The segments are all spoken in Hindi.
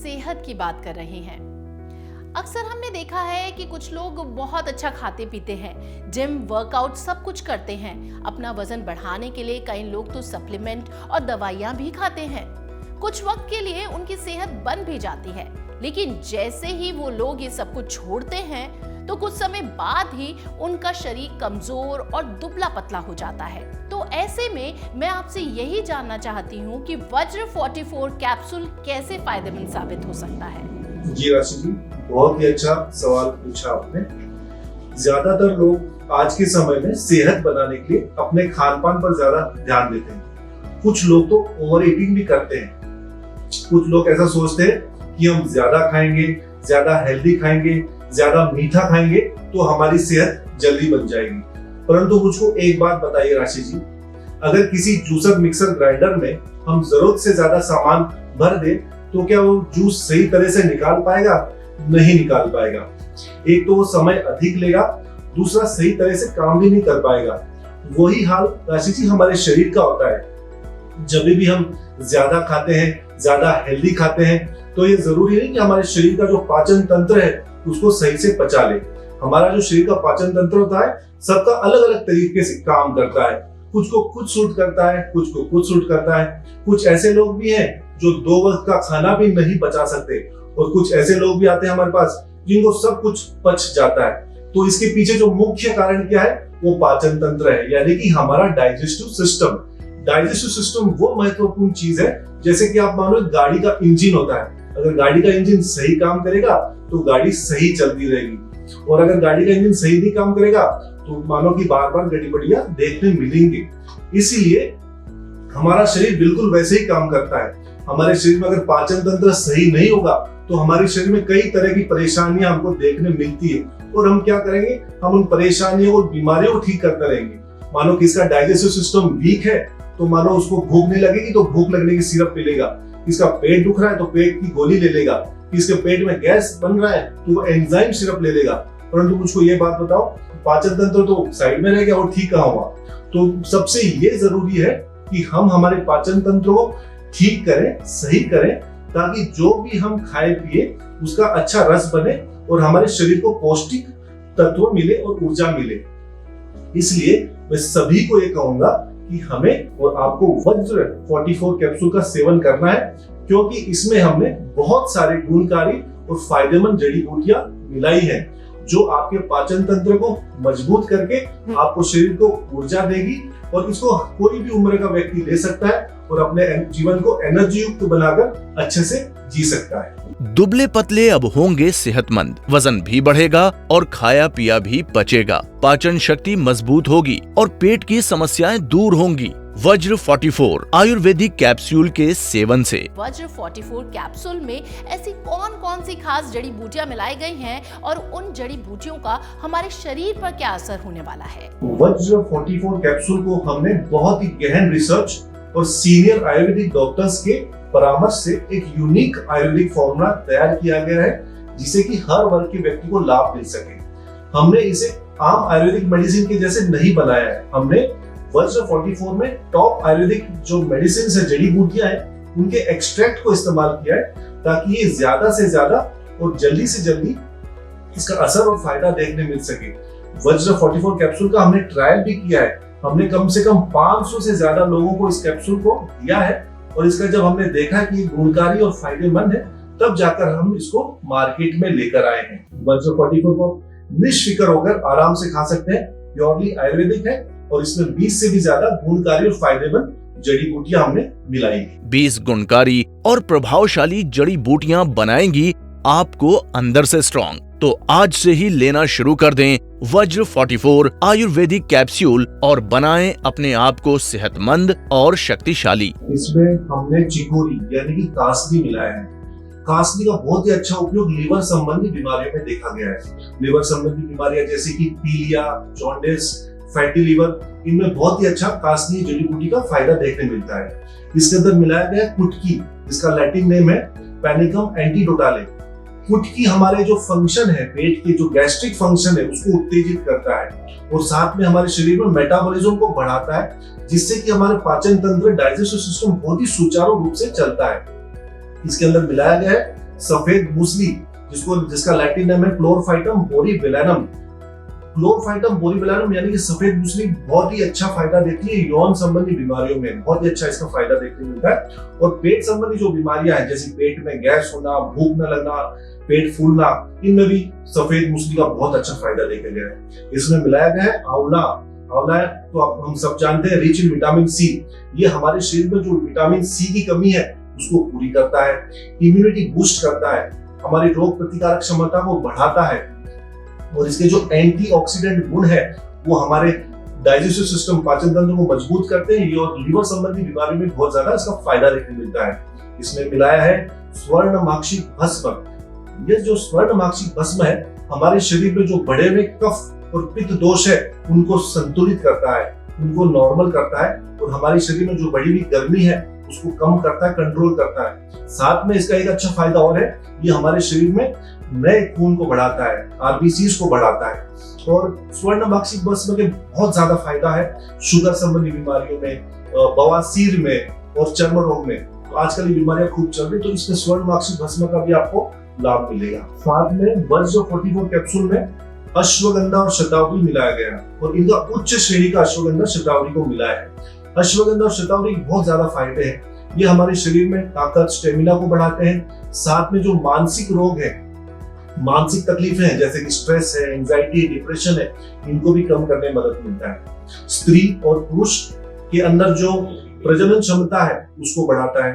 सेहत की बात कर रहे हैं। अक्सर हमने देखा है कि कुछ लोग बहुत अच्छा खाते पीते हैं, जिम, वर्कआउट सब कुछ करते हैं। अपना वजन बढ़ाने के लिए कई लोग तो सप्लीमेंट और दवाइयां भी खाते हैं। कुछ वक्त के लिए उनकी सेहत बन भी जाती है, लेकिन जैसे ही वो लोग ये सब कुछ छोड़ते हैं तो कुछ समय बाद ही उनका शरीर कमजोर और दुबला पतला हो जाता है। तो ऐसे में मैं आपसे यही जानना चाहती हूँ कि वज्र 44 कैप्सूल कैसे फायदेमंद साबित हो सकता है। जी राशि जी, बहुत ही अच्छा सवाल पूछा आपने। ज्यादातर लोग आज के समय में सेहत बनाने के लिए अपने खान पान पर ज्यादा ध्यान देते हैं। कुछ लोग तो ओवर ईटिंग भी करते हैं। कुछ लोग ऐसा सोचते हैं कि हम ज्यादा खाएंगे, ज्यादा हेल्दी खाएंगे, ज्यादा मीठा खाएंगे तो हमारी सेहत जल्दी बन जाएगी। परंतु मुझको एक बात बताइए राशि जी, अगर किसी जूसर मिक्सर ग्राइंडर में हम जरूरत से ज्यादा सामान भर दे तो क्या वो जूस सही तरह से निकाल पाएगा? नहीं निकाल पाएगा। एक तो वो समय अधिक लेगा, दूसरा सही तरह से काम भी नहीं कर पाएगा। वही हाल राशि जी हमारे शरीर का होता है। जब भी हम ज्यादा खाते हैं, ज्यादा हेल्दी खाते हैं, तो ये जरूरी नहीं कि हमारे शरीर का जो पाचन तंत्र है उसको सही से पचा ले। हमारा जो शरीर का पाचन तंत्र होता है सबका अलग अलग तरीके से काम करता है। कुछ को कुछ सूट करता है, कुछ को कुछ सूट करता है। कुछ ऐसे लोग भी हैं जो 2 वक्त का खाना भी नहीं पचा सकते, और कुछ ऐसे लोग भी आते हैं हमारे पास जिनको सब कुछ पच जाता है। तो इसके पीछे जो मुख्य कारण क्या है, वो पाचन तंत्र है, यानी कि हमारा डाइजेस्टिव सिस्टम। डाइजेस्टिव सिस्टम वो महत्वपूर्ण चीज है, जैसे कि आप मानो गाड़ी का इंजन होता है। अगर गाड़ी का इंजन सही काम करेगा तो गाड़ी सही चलती रहेगी, और अगर गाड़ी का इंजन सही नहीं काम करेगा तो मानो कि बार बार गड़बड़ियां देखने मिलेंगे। इसीलिए हमारा शरीर बिल्कुल वैसे ही काम करता है। हमारे शरीर में अगर पाचन तंत्र सही नहीं होगा तो हमारे शरीर में कई तरह की परेशानियां हमको देखने मिलती है, और हम क्या करेंगे, हम उन परेशानियों और बीमारियों को ठीक करते रहेंगे। मानो किसका डाइजेस्टिव सिस्टम वीक है तो मानो उसको भूख नहीं लगेगी तो भूख लगने की सिरप पी लेगा। किसका पेट दुख रहा है तो पेट की गोली ले लेगा। किसके पेट में गैस बन रहा है तो वो एंजाइम सिरप ले लेगा। परंतु मुझको ये बात बताओ, पाचन तंत्र तो साइड में रह गया और ठीक कहाँ हुआ? तो सबसे ये जरूरी है कि हम हमारे पाचन तंत्र को ठीक करें, सही करें, ताकि जो भी हम खाए पिए उसका अच्छा रस बने और हमारे शरीर को पौष्टिक तत्व मिले और ऊर्जा मिले। इसलिए मैं सभी को ये कहूंगा कि हमें और आपको वज्र 44 कैप्सूल का सेवन करना है, क्योंकि इसमें हमने बहुत सारे गुणकारी और फायदेमंद जड़ी बूटियां मिलाई हैं, जो आपके पाचन तंत्र को मजबूत करके आपको शरीर को ऊर्जा देगी, और इसको कोई भी उम्र का व्यक्ति ले सकता है और अपने जीवन को एनर्जी युक्त बनाकर अच्छे से जी सकता है। दुबले पतले अब होंगे सेहतमंद, वजन भी बढ़ेगा और खाया पिया भी पचेगा, पाचन शक्ति मजबूत होगी और पेट की समस्याएं दूर होंगी। वज्र 44 आयुर्वेदिक कैप्सूल के सेवन से। वज्र 44 कैप्सूल में ऐसी कौन कौन सी खास जड़ी बूटियां मिलाई गई हैं और उन जड़ी बूटियों का हमारे शरीर पर क्या असर होने वाला है? वज्र 44 कैप्सूल को हमने बहुत ही गहन रिसर्च और सीनियर आयुर्वेदिक डॉक्टर्स के परामर्श से एक यूनिक आयुर्वेदिक फॉर्मूला तैयार किया गया है, जिसे कि हर वर्ग के व्यक्ति को लाभ मिल सके। हमने इसे आम आयुर्वेदिक मेडिसिन के जैसे नहीं बनाया है। हमने वज्र 44 में टॉप आयुर्वेदिक जो मेडिसिन है, जड़ी बूटियां हैं, उनके एक्सट्रैक्ट को इस्तेमाल किया है, ताकि ये ज्यादा से ज्यादा और जल्दी से जल्दी इसका असर और फायदा देखने मिल सके। वज्र 44 कैप्सूल का हमने ट्रायल भी किया है। हमने कम से कम 500 से ज्यादा लोगों को इस कैप्सूल को दिया है, और इसका जब हमने देखा कि ये गुणकारी और फायदेमंद है, तब जाकर हम इसको मार्केट में लेकर आए हैं। वज्र 44 को निष्फिक्र होकर आराम से खा सकते हैं। प्योरली आयुर्वेदिक है और इसमें 20 से भी ज्यादा गुणकारी और फायदेमंद जड़ी बूटियां हमने मिलाई है। 20 गुणकारी और प्रभावशाली जड़ी बूटियां बनाएंगी आपको अंदर से स्ट्रॉन्ग। तो आज से ही लेना शुरू कर दें वज्र 44 आयुर्वेदिक कैप्सूल और बनाएं अपने आप को सेहतमंद और शक्तिशाली। इसमें हमने चिकोरी यानी कि कासनी मिलाया है। कासनी का बहुत ही अच्छा उपयोग लीवर संबंधी बीमारियों में देखा गया है। लीवर संबंधी बीमारियां जैसे कि पीलिया, जॉन्डिस, फैटी लीवर, इनमें बहुत ही अच्छा कासनी जड़ी बूटी का फायदा देखने मिलता है। इसके अंदर मिलाया गया कुटकी, जिसका लैटिन नेम है पैनिकम एंटीडोटाले। कुटकी हमारे जो फंक्शन है, पेट के जो गैस्ट्रिक फंक्शन है, उसको उत्तेजित करता है और साथ में हमारे शरीर में मेटाबॉलिज्म को बढ़ाता है, जिससे कि हमारे पाचन तंत्र, डाइजेस्टिव सिस्टम बहुत ही सुचारू रूप से चलता है। इसके अंदर मिलाया गया है सफेद मूसली, जिसका लैटिन नाम है क्लोरफाइटम बोरीबेलिनम। क्लोरफाइटम बोरीबेलिनम यानी कि सफेद मूसली बहुत ही अच्छा फायदा देती है यौन संबंधी बीमारियों में, बहुत ही अच्छा इसका फायदा देखने मिलता है। और पेट संबंधी जो बीमारियां हैं, जैसे पेट में गैस होना, भूख न लगना, पेट फूलना, इनमें भी सफेद मूसली का बहुत अच्छा फायदा देखा गया है। इसमें मिलाया गया है आंवला। आंवला तो हम सब जानते हैं रिच इन विटामिन सी। ये हमारे शरीर में जो विटामिन सी की कमी है उसको पूरी करता है, इम्यूनिटी बूस्ट करता है, हमारी रोग प्रतिकारक क्षमता को बढ़ाता है, और इसके जो एंटीऑक्सीडेंट गुण है वो हमारे डाइजेस्टिव सिस्टम, पाचन तंत्र को मजबूत करते हैं और लीवर संबंधी बीमारी में बहुत ज्यादा इसका फायदा देखने मिलता है। इसमें मिलाया है स्वर्णमाक्षी भस्म। ये जो स्वर्णमाक्षी भस्म है हमारे शरीर में जो बढ़े हुए कफ और पित्त दोष है उनको संतुलित करता है, उनको नॉर्मल करता है, और हमारे शरीर में जो बढ़ी हुई गर्मी है उसको कम करता है, कंट्रोल करता है। साथ में इसका एक अच्छा फायदा और है, ये हमारे शरीर में नए खून को बढ़ाता है, आरबीसीज को बढ़ाता है। और स्वर्णमाक्षी भस्म के बहुत ज्यादा फायदा है शुगर संबंधी बीमारियों में, बवासीर में और चर्म रोग में। तो आजकल ये बीमारियां खूब चल रही, तो इसमें स्वर्णमाक्षी भस्म का भी आपको लाभ मिलेगा। साथ में वज्र 44 कैप्सूल में अश्वगंधा और शतावरी मिलाया गया है, और इनका उच्च श्रेणी का अश्वगंधा शतावरी को मिला है। अश्वगंधा और शतावरी बहुत ज्यादा फायदे हैं, ये हमारे शरीर में ताकत, स्टेमिना को बढ़ाते हैं। साथ में जो मानसिक रोग है, मानसिक तकलीफें हैं, जैसे कि स्ट्रेस है, एंजाइटी, डिप्रेशन है, इनको भी कम करने में मदद मिलता है। स्त्री और पुरुष के अंदर जो प्रजनन क्षमता है उसको बढ़ाता है,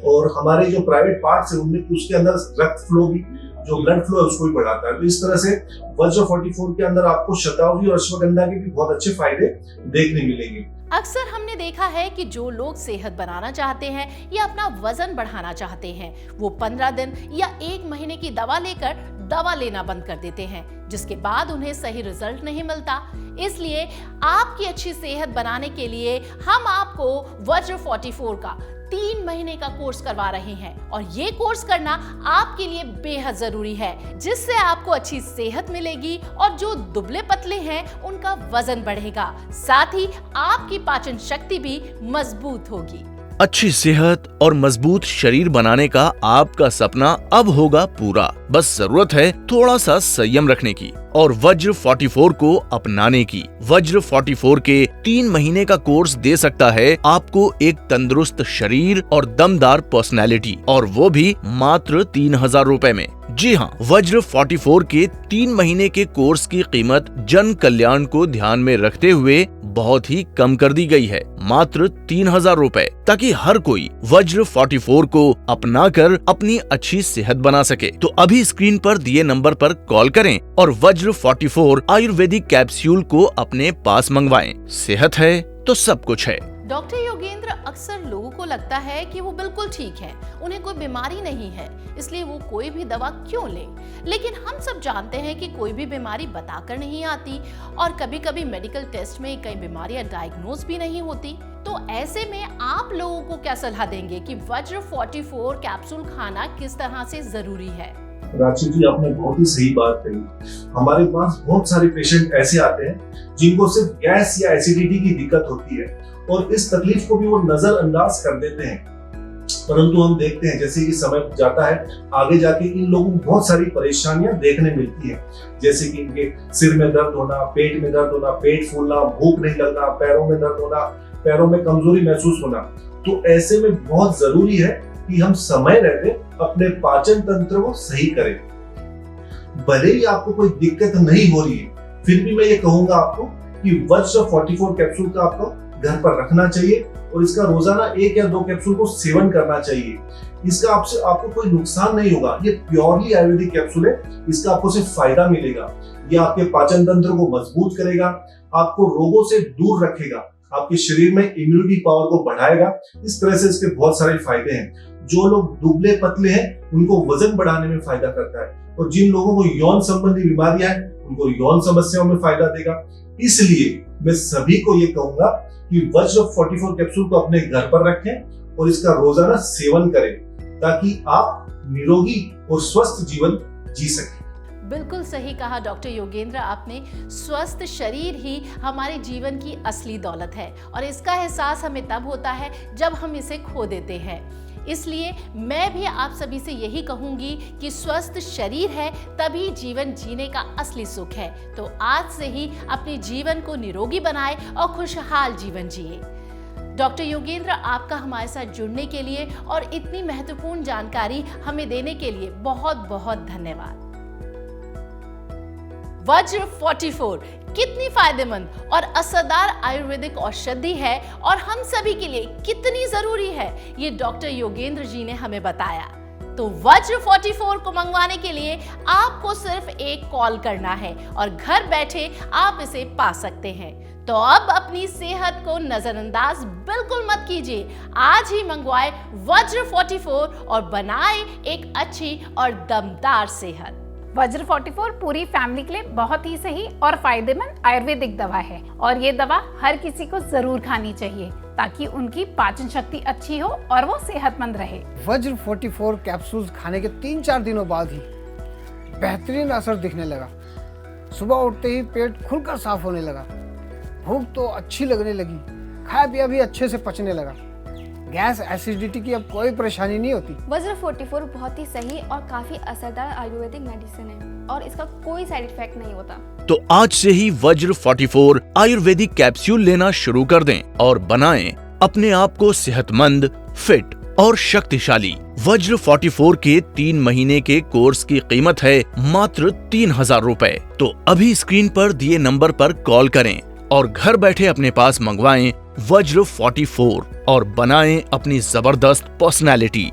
और हमारे जो प्राइवेट पार्ट्स है उनमें उसके अंदर रक्त फ्लो भी, जो ब्लड फ्लो है उसको भी बढ़ाता है। तो इस तरह से वज्र 44 के अंदर आपको शतावरी और अश्वगंधा के भी बहुत अच्छे फायदे देखने मिलेंगे। अक्सर हमने देखा है कि जो लोग सेहत बनाना चाहते हैं या अपना वजन बढ़ाना चाहते हैं वो 15 दिन या 1 महीने की दवा लेकर दवा लेना बंद कर देते हैं, जिसके बाद उन्हें सही रिजल्ट नहीं मिलता। इसलिए आपकी अच्छी सेहत बनाने के लिए हम आपको वज्र 44 का 3 महीने का कोर्स करवा रहे हैं, और ये कोर्स करना आपके लिए बेहद जरूरी है, जिससे आपको अच्छी सेहत मिलेगी और जो दुबले पतले हैं उनका वजन बढ़ेगा, साथ ही आपकी पाचन शक्ति भी मजबूत होगी। अच्छी सेहत और मजबूत शरीर बनाने का आपका सपना अब होगा पूरा। बस जरूरत है थोड़ा सा संयम रखने की और वज्र 44 को अपनाने की। वज्र 44 के 3 महीने का कोर्स दे सकता है आपको एक तंदुरुस्त शरीर और दमदार पर्सनैलिटी, और वो भी मात्र 3000 रुपए में। जी हाँ, वज्र 44 के 3 महीने के कोर्स की कीमत जन कल्याण को ध्यान में रखते हुए बहुत ही कम कर दी गई है, मात्र 3000 रुपए, ताकि हर कोई वज्र 44 को अपना कर अपनी अच्छी सेहत बना सके। तो अभी स्क्रीन पर दिए नंबर पर कॉल करें और वज्र 44 आयुर्वेदिक कैप्सूल को अपने पास मंगवाएं। सेहत है तो सब कुछ है। डॉक्टर योगेंद्र, अक्सर लोगों को लगता है कि वो बिल्कुल ठीक हैं, उन्हें कोई बीमारी नहीं है, इसलिए वो कोई भी दवा क्यों ले। लेकिन हम सब जानते हैं कि कोई भी बीमारी बताकर नहीं आती, और कभी कभी मेडिकल टेस्ट में कई बीमारियां डायग्नोज भी नहीं होती। तो ऐसे में आप लोगों को क्या सलाह देंगे कि वज्र 44 कैप्सूल खाना किस तरह से जरूरी है? राशि जी, आपने बहुत ही सही बात कही। हमारे पास बहुत सारे पेशेंट ऐसे आते हैं जिनको सिर्फ गैस या एसिडिटी की दिक्कत होती है, और इस तकलीफ को भी वो नजरअंदाज कर देते हैं। परंतु हम देखते हैं जैसे कि समय जाता है, आगे जाके इन लोगों को बहुत सारी परेशानियां देखने मिलती हैं, जैसे कि इनके सिर में दर्द होना, पेट में दर्द होना, पेट फूलना, भूख नहीं लगना, पैरों में दर्द होना, पैरों में कमजोरी महसूस होना। तो ऐसे में बहुत जरूरी है कि हम समय रहते अपने पाचन तंत्र को सही करें। भले ही आपको कोई दिक्कत नहीं हो रही है, फिर भी मैं ये कहूंगा आपको कि वज्र 44 कैप्सूल का आपको घर पर रखना चाहिए, और इसका रोजाना 1 या 2 कैप्सूल को सेवन करना चाहिए। इसका आपको कोई नुकसान नहीं होगा। ये प्योरली आयुर्वेदिक कैप्सूल है, इसका आपको सिर्फ फायदा मिलेगा। ये आपके पाचन तंत्र को मजबूत करेगा, आपको रोगों से दूर रखेगा, आपके शरीर में इम्यूनिटी पावर को बढ़ाएगा। इस तरह से इसके बहुत सारे फायदे हैं। जो लोग दुबले पतले हैं उनको वजन बढ़ाने में फायदा करता है, और जिन लोगों को यौन संबंधी बीमारियां हैं उनको यौन समस्याओं में फायदा देगा। इसलिए मैं सभी को ये कहूंगा कि वज्र 44 कैप्सूल को अपने घर पर रखें और इसका रोजाना सेवन करें, ताकि आप निरोगी और स्वस्थ जीवन जी सकें। बिल्कुल सही कहा डॉक्टर योगेंद्र आपने। स्वस्थ शरीर ही हमारे जीवन की असली दौलत है और इसका एहसास हमें तब होता है जब हम इसे खो देते हैं। इसलिए मैं भी आप सभी से यही कहूंगी कि स्वस्थ शरीर है तभी जीवन जीने का असली सुख है। तो आज से ही अपने जीवन को निरोगी बनाएं और खुशहाल जीवन जिए। डॉक्टर योगेंद्र, आपका हमारे साथ जुड़ने के लिए और इतनी महत्वपूर्ण जानकारी हमें देने के लिए बहुत बहुत धन्यवाद। वज्र 44 कितनी फायदेमंद और असरदार आयुर्वेदिक औषधि है और हम सभी के लिए कितनी जरूरी है, ये डॉक्टर योगेंद्र जी ने हमें बताया। तो वज्र 44 को मंगवाने के लिए आपको सिर्फ एक कॉल करना है और घर बैठे आप इसे पा सकते हैं। तो अब अपनी सेहत को नजरअंदाज बिल्कुल मत कीजिए। आज ही मंगवाए वज्र 44 और बनाए एक अच्छी और दमदार सेहत। वज्र 44 पूरी फैमिली के लिए बहुत ही सही और फायदेमंद आयुर्वेदिक दवा है और ये दवा हर किसी को जरूर खानी चाहिए ताकि उनकी पाचन शक्ति अच्छी हो और वो सेहतमंद रहे। वज्र 44 कैप्सूल्स खाने के 3-4 दिनों बाद ही बेहतरीन असर दिखने लगा। सुबह उठते ही पेट खुलकर साफ होने लगा, भूख तो अच्छी लगने लगी, खाया पिया भी अच्छे से पचने लगा, गैस एसिडिटी की अब कोई परेशानी नहीं होती। वज्र 44 बहुत ही सही और काफी असरदार आयुर्वेदिक मेडिसिन है और इसका कोई साइड इफेक्ट नहीं होता। तो आज से ही वज्र 44 आयुर्वेदिक कैप्सूल लेना शुरू कर दें और बनाएं अपने आप को सेहतमंद, फिट और शक्तिशाली। वज्र 44 के 3 महीने के कोर्स की कीमत है मात्र 3000 रुपए। तो अभी स्क्रीन पर दिए नंबर पर कॉल करें और घर बैठे अपने पास मंगवाएं वज्र 44 और बनाएं अपनी जबरदस्त पर्सनैलिटी।